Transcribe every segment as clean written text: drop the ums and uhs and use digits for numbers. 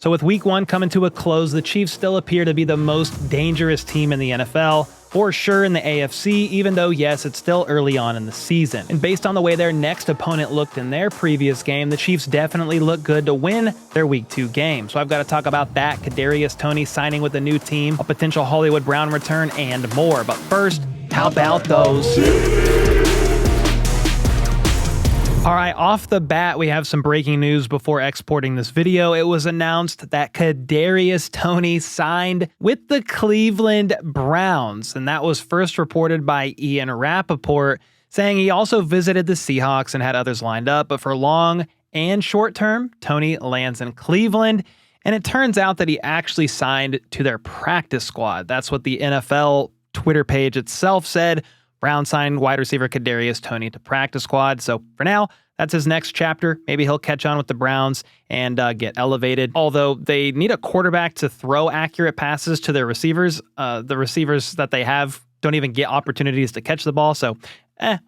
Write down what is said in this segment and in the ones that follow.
So with week 1 coming to a close, the Chiefs still appear to be the most dangerous team in the NFL, for sure in the AFC, even though yes, it's still early on in the season. And based on the way their next opponent looked in their previous game, the Chiefs definitely look good to win their week 2 game. So I've got to talk about that, Kadarius Toney signing with a new team, a potential Hollywood Brown return, and more. But first, how about those? All right, off the bat, we have some breaking news before exporting this video. It was announced that Kadarius Toney signed with the Cleveland Browns, and that was first reported by Ian Rappaport, saying he also visited the Seahawks and had others lined up, but for long and short term, Toney lands in Cleveland, and it turns out that he actually signed to their practice squad. That's what the NFL Twitter page itself said. Brown signed wide receiver Kadarius Toney to practice squad. So for now, that's his next chapter. Maybe he'll catch on with the Browns and get elevated. Although they need a quarterback to throw accurate passes to their receivers. The receivers that they have don't even get opportunities to catch the ball. So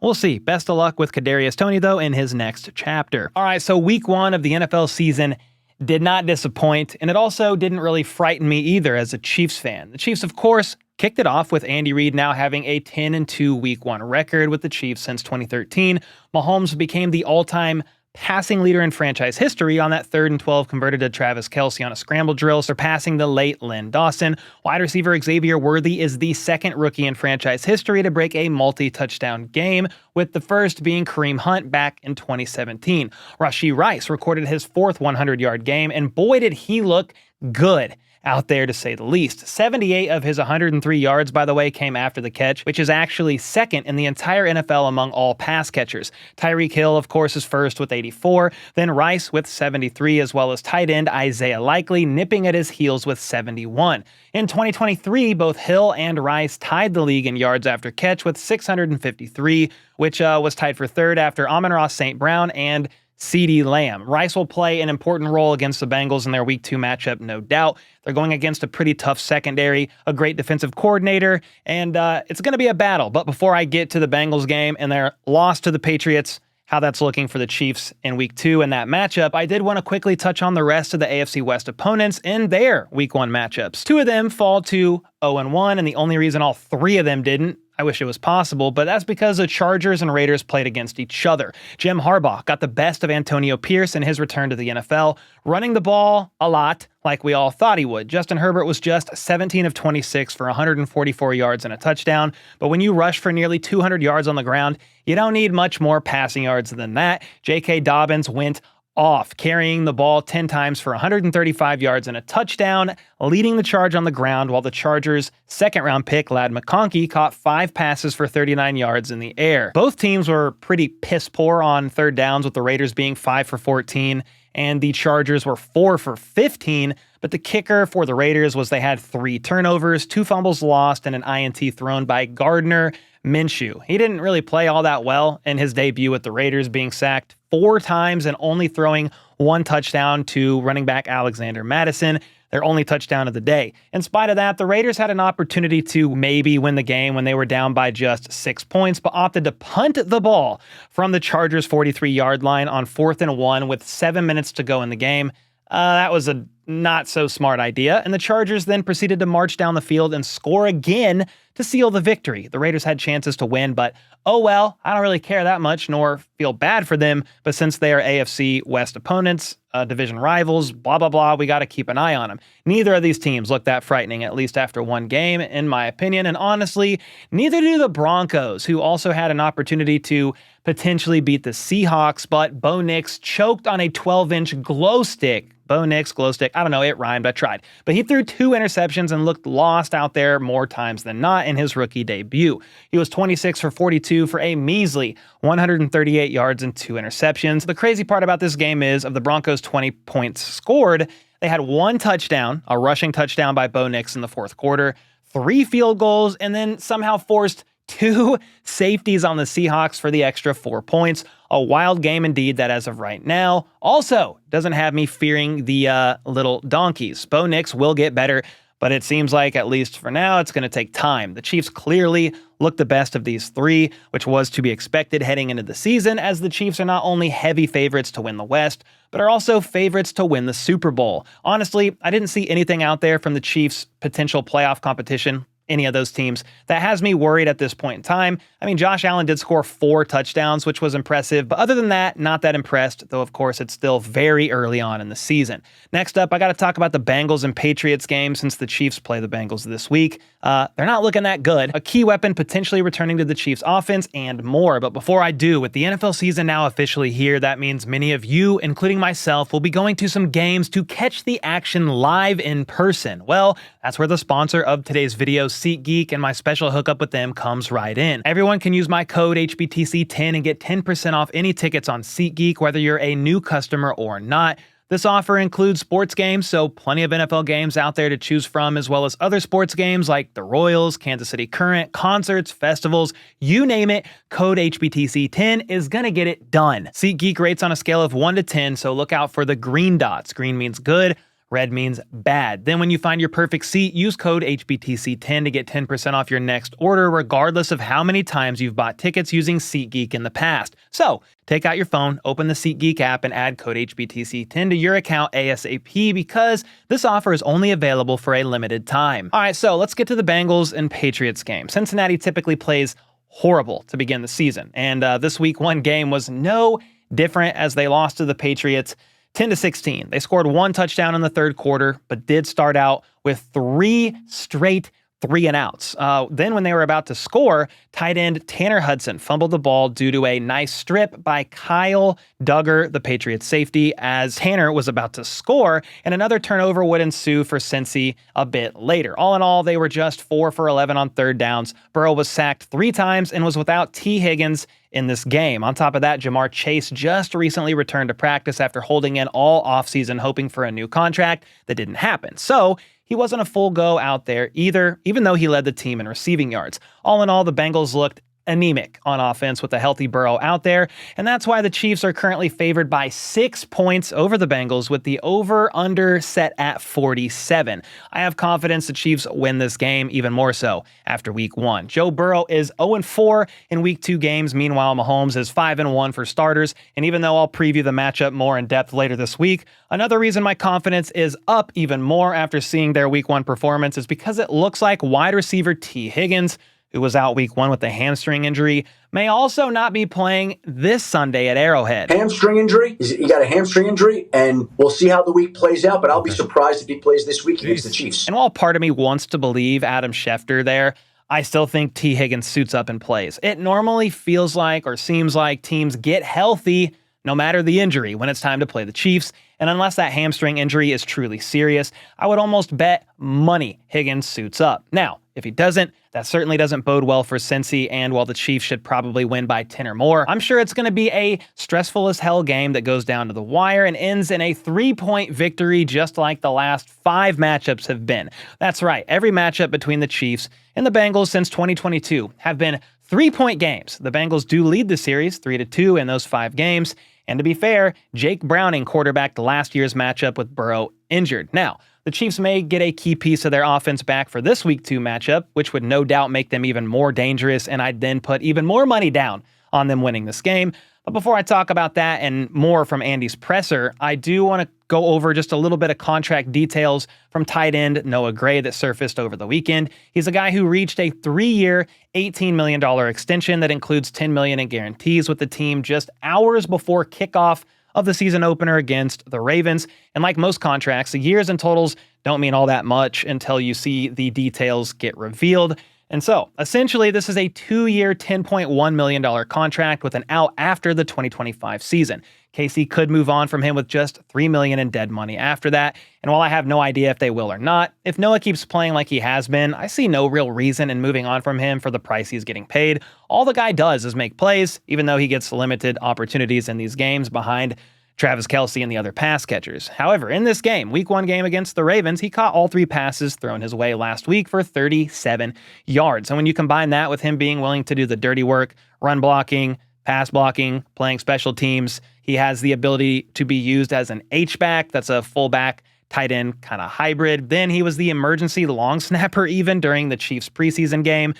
we'll see. Best of luck with Kadarius Toney, though, in his next chapter. All right, so week 1 of the NFL season did not disappoint, and it also didn't really frighten me either as a Chiefs fan. The Chiefs, of course, kicked it off with Andy Reid now having a 10-2 week 1 record with the Chiefs since 2013. Mahomes became the all-time passing leader in franchise history on that 3rd and 12 converted to Travis Kelce on a scramble drill, surpassing the late Len Dawson. Wide receiver Xavier Worthy is the second rookie in franchise history to break a multi-touchdown game, with the first being Kareem Hunt back in 2017. Rashee Rice recorded his 4th 100-yard game, and boy did he look good out there, to say the least. 78 of his 103 yards, by the way, came after the catch, which is actually second in the entire NFL among all pass catchers. Tyreek Hill, of course, is first with 84, then Rice with 73, as well as tight end Isaiah Likely nipping at his heels with 71. In 2023, both Hill and Rice tied the league in yards after catch with 653, which was tied for third after Amon-Ra St. Brown and CeeDee Lamb. Rice will play an important role against the Bengals in their Week 2 matchup, no doubt. They're going against a pretty tough secondary, a great defensive coordinator, and it's going to be a battle. But before I get to the Bengals game and their loss to the Patriots, how that's looking for the Chiefs in Week 2 in that matchup, I did want to quickly touch on the rest of the AFC West opponents in their Week 1 matchups. 2 of them fall to 0-1, and the only reason all 3 of them didn't, I wish it was possible, but that's because the Chargers and Raiders played against each other. Jim Harbaugh got the best of Antonio Pierce in his return to the NFL, running the ball a lot like we all thought he would. Justin Herbert was just 17 of 26 for 144 yards and a touchdown, but when you rush for nearly 200 yards on the ground, you don't need much more passing yards than that. J.K. Dobbins went off, carrying the ball 10 times for 135 yards and a touchdown, leading the charge on the ground, while the Chargers' second-round pick, Ladd McConkey, caught 5 passes for 39 yards in the air. Both teams were pretty piss-poor on third downs, with the Raiders being 5 for 14, and the Chargers were 4 for 15, but the kicker for the Raiders was they had 3 turnovers, 2 fumbles lost, and an INT thrown by Gardner Minshew. He didn't really play all that well in his debut with the Raiders, being sacked 4 times and only throwing 1 touchdown to running back Alexander Mattison, their only touchdown of the day. In spite of that, the Raiders had an opportunity to maybe win the game when they were down by just 6 points, but opted to punt the ball from the Chargers' 43-yard line on 4th and 1 with 7 minutes to go in the game. That was a not so smart idea, and the Chargers then proceeded to march down the field and score again to seal the victory. The Raiders had chances to win, but oh well, I don't really care that much nor feel bad for them, but since they are AFC West opponents, division rivals, blah, blah, blah, we got to keep an eye on them. Neither of these teams look that frightening, at least after one game, in my opinion, and honestly, neither do the Broncos, who also had an opportunity to potentially beat the Seahawks, but Bo Nix choked on a 12-inch glow stick. Bo Nix, glow stick, I don't know, it rhymed, I tried. But he threw 2 interceptions and looked lost out there more times than not in his rookie debut. He was 26 for 42 for a measly 138 yards and 2 interceptions. The crazy part about this game is, of the Broncos' 20 points scored, they had 1 touchdown, a rushing touchdown by Bo Nix in the 4th quarter, 3 field goals, and then somehow forced 2 safeties on the Seahawks for the extra 4 points. A wild game indeed that, as of right now, also doesn't have me fearing the little donkeys. Bo Nix will get better, but it seems like, at least for now, it's going to take time. The Chiefs clearly look the best of these three, which was to be expected heading into the season, as the Chiefs are not only heavy favorites to win the West, but are also favorites to win the Super Bowl. Honestly, I didn't see anything out there from the Chiefs' potential playoff competition, any of those teams, that has me worried at this point in time. I mean, Josh Allen did score 4 touchdowns, which was impressive, but other than that, not that impressed, though of course it's still very early on in the season. Next up, I got to talk about the Bengals and Patriots game, since the Chiefs play the Bengals this week. They're not looking that good. A key weapon potentially returning to the Chiefs offense and more. But before I do, with the NFL season now officially here, that means many of you, including myself, will be going to some games to catch the action live in person. Well, that's where the sponsor of today's video, SeatGeek, and my special hookup with them comes right in. Everyone can use my code HBTC10 and get 10% off any tickets on SeatGeek, whether you're a new customer or not. This offer includes sports games, so plenty of NFL games out there to choose from, as well as other sports games like the Royals, Kansas City Current, concerts, festivals, you name it. Code HBTC10 is going to get it done. SeatGeek rates on a scale of 1 to 10, so look out for the green dots. Green means good. Red means bad. Then when you find your perfect seat, use code HBTC10 to get 10% off your next order, regardless of how many times you've bought tickets using SeatGeek in the past. So take out your phone, open the SeatGeek app, and add code HBTC10 to your account ASAP, because this offer is only available for a limited time. All right, so let's get to the Bengals and Patriots game. Cincinnati typically plays horrible to begin the season, and this week 1 game was no different, as they lost to the Patriots 10-16. They scored 1 touchdown in the third quarter, but did start out with 3 straight 3-and-outs. Then when they were about to score, tight end Tanner Hudson fumbled the ball due to a nice strip by Kyle Duggar, the Patriots safety, as Tanner was about to score, and another turnover would ensue for Cincy a bit later. All in all, they were just 4 for 11 on third downs. Burrow was sacked 3 times and was without Tee Higgins in this game. On top of that, Jamar Chase just recently returned to practice after holding in all offseason hoping for a new contract that didn't happen. So he wasn't a full go out there either, even though he led the team in receiving yards. All in all, the Bengals looked anemic on offense with a healthy Burrow out there, and that's why the Chiefs are currently favored by 6 points over the Bengals, with the over-under set at 47. I have confidence the Chiefs win this game, even more so after week 1. Joe Burrow is 0-4 in week 2 games. Meanwhile, Mahomes is 5-1 for starters, and even though I'll preview the matchup more in depth later this week, another reason my confidence is up even more after seeing their week 1 performance is because it looks like wide receiver Tee Higgins, who was out week 1 with a hamstring injury, may also not be playing this Sunday at Arrowhead. Hamstring injury? He got a hamstring injury, and we'll see how the week plays out, but I'll be surprised if he plays this week against the Chiefs. And while part of me wants to believe Adam Schefter there, I still think Tee Higgins suits up and plays. It normally feels like, or seems like, teams get healthy no matter the injury when it's time to play the Chiefs, and unless that hamstring injury is truly serious, I would almost bet money Higgins suits up. Now, if he doesn't, that certainly doesn't bode well for Cincy, and while the Chiefs should probably win by 10 or more, I'm sure it's going to be a stressful as hell game that goes down to the wire and ends in a 3-point victory, just like the last 5 matchups have been. That's right, every matchup between the Chiefs and the Bengals since 2022 have been 3-point games. The Bengals do lead the series 3-2 in those 5 games, and to be fair, Jake Browning quarterbacked last year's matchup with Burrow injured. Now, the Chiefs may get a key piece of their offense back for this Week 2 matchup, which would no doubt make them even more dangerous, and I'd then put even more money down on them winning this game. But before I talk about that and more from Andy's presser, I do want to go over just a little bit of contract details from tight end Noah Gray that surfaced over the weekend. He's a guy who reached a 3-year, $18 million extension that includes $10 million in guarantees with the team just hours before kickoff of the season opener against the Ravens. And like most contracts, the years and totals don't mean all that much until you see the details get revealed. And so, essentially, this is a 2-year, $10.1 million contract with an out after the 2025 season. KC could move on from him with just $3 million in dead money after that. And while I have no idea if they will or not, if Noah keeps playing like he has been, I see no real reason in moving on from him for the price he's getting paid. All the guy does is make plays, even though he gets limited opportunities in these games behind Travis Kelce and the other pass catchers. However, in this game, Week 1 game against the Ravens, he caught all 3 passes thrown his way last week for 37 yards. And when you combine that with him being willing to do the dirty work, run blocking, pass blocking, playing special teams, he has the ability to be used as an H-back, that's a fullback tight end kind of hybrid. Then he was the emergency long snapper even during the Chiefs preseason game.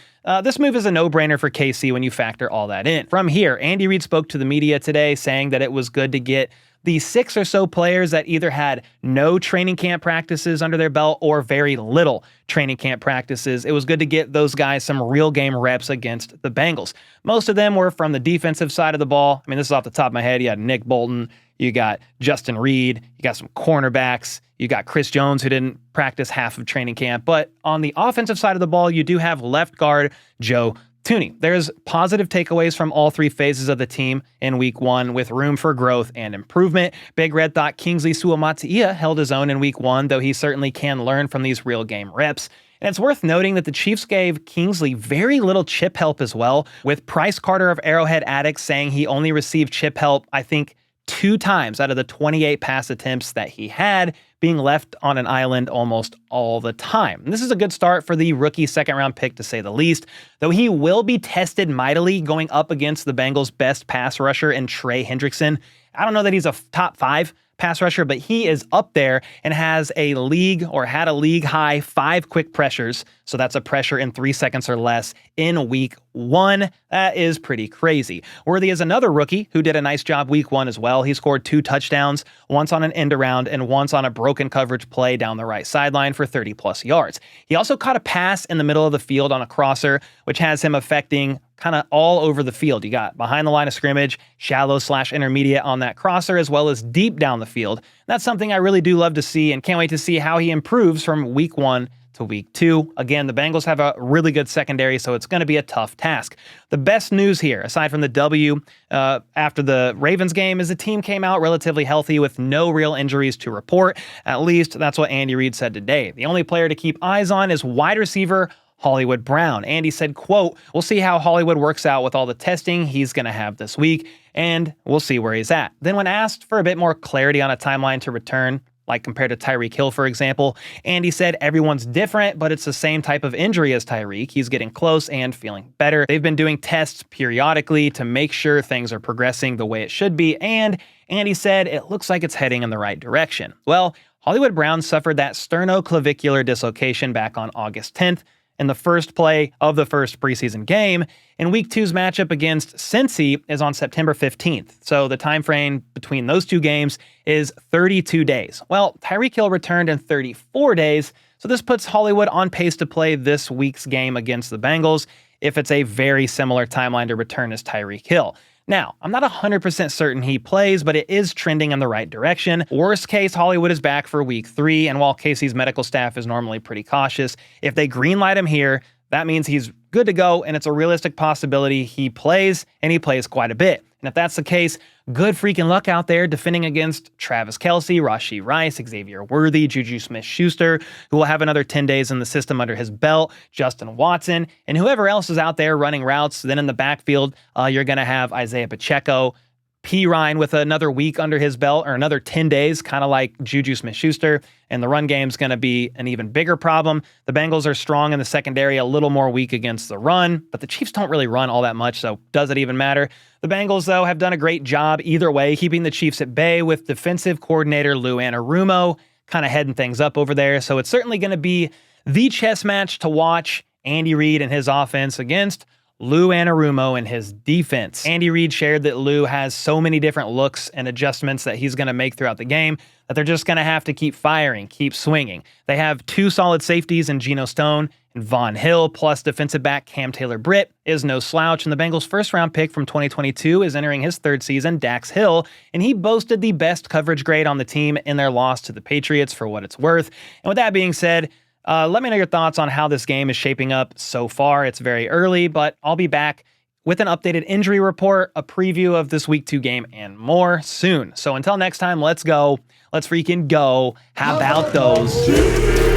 This move is a no-brainer for KC when you factor all that in. From here, Andy Reid spoke to the media today saying that it was good to get the 6 or so players that either had no training camp practices under their belt or very little training camp practices. It was good to get those guys some real game reps against the Bengals. Most of them were from the defensive side of the ball. I mean, this is off the top of my head. You had Nick Bolton, you got Justin Reid, you got some cornerbacks, you got Chris Jones, who didn't practice half of training camp. But on the offensive side of the ball, you do have left guard Joe Toney. There's positive takeaways from all 3 phases of the team in week 1 with room for growth and improvement. Big Red thought Kingsley Suamataia held his own in week 1, though he certainly can learn from these real game reps. And it's worth noting that the Chiefs gave Kingsley very little chip help as well, with Price Carter of Arrowhead Addicts saying he only received chip help, I think, 2 times out of the 28 pass attempts that he had, being left on an island almost all the time. And this is a good start for the rookie second-round pick, to say the least, though he will be tested mightily going up against the Bengals' best pass rusher in Trey Hendrickson. I don't know that he's a top 5 pass rusher, but he is up there and had a league high 5 quick pressures. So that's a pressure in 3 seconds or less in week 1. That is pretty crazy. Worthy is another rookie who did a nice job week 1 as well. He scored 2 touchdowns, once on an end around and once on a broken coverage play down the right sideline for 30 plus yards. He also caught a pass in the middle of the field on a crosser, which has him affecting kind of all over the field. You got behind the line of scrimmage, shallow/intermediate on that crosser, as well as deep down the field. That's something I really do love to see and can't wait to see how he improves from week 1 to week 2. Again, the Bengals have a really good secondary, so it's going to be a tough task. The best news here, aside from the W after the Ravens game, is the team came out relatively healthy with no real injuries to report. At least that's what Andy Reid said today. The only player to keep eyes on is wide receiver Hollywood Brown. Andy said, quote, "We'll see how Hollywood works out with all the testing he's going to have this week, and we'll see where he's at." Then when asked for a bit more clarity on a timeline to return, like compared to Tyreek Hill, for example, Andy said everyone's different, but it's the same type of injury as Tyreek. He's getting close and feeling better. They've been doing tests periodically to make sure things are progressing the way it should be, and Andy said it looks like it's heading in the right direction. Well, Hollywood Brown suffered that sternoclavicular dislocation back on August 10th, in the first play of the first preseason game, and Week 2's matchup against Cincy is on September 15th. So the time frame between those 2 games is 32 days. Well, Tyreek Hill returned in 34 days, so this puts Hollywood on pace to play this week's game against the Bengals if it's a very similar timeline to return as Tyreek Hill. Now, I'm not 100% certain he plays, but it is trending in the right direction. Worst case, Hollywood is back for week 3, and while Casey's medical staff is normally pretty cautious, if they greenlight him here, that means he's good to go, and it's a realistic possibility he plays, and he plays quite a bit. And if that's the case, good freaking luck out there defending against Travis Kelce, Rashee Rice, Xavier Worthy, Juju Smith-Schuster, who will have another 10 days in the system under his belt, Justin Watson, and whoever else is out there running routes. Then in the backfield, you're going to have Isaiah Pacheco, P. Ryan with another week under his belt, or another 10 days, kind of like Juju Smith-Schuster, and the run game's going to be an even bigger problem. The Bengals are strong in the secondary, a little more weak against the run, but the Chiefs don't really run all that much, so does it even matter? The Bengals, though, have done a great job either way, keeping the Chiefs at bay with defensive coordinator Lou Anarumo kind of heading things up over there, so it's certainly going to be the chess match to watch Andy Reid and his offense against Lou Anarumo and his defense. Andy Reid shared that Lou has so many different looks and adjustments that he's going to make throughout the game that they're just going to have to keep firing, keep swinging. They have 2 solid safeties in Geno Stone and Von Hill, plus defensive back Cam Taylor-Britt is no slouch, and the Bengals' first-round pick from 2022 is entering his 3rd season, Dax Hill, and he boasted the best coverage grade on the team in their loss to the Patriots, for what it's worth. And with that being said, let me know your thoughts on how this game is shaping up so far. It's very early, but I'll be back with an updated injury report, a preview of this Week 2 game, and more soon. So until next time, let's go. Let's freaking go. How about those?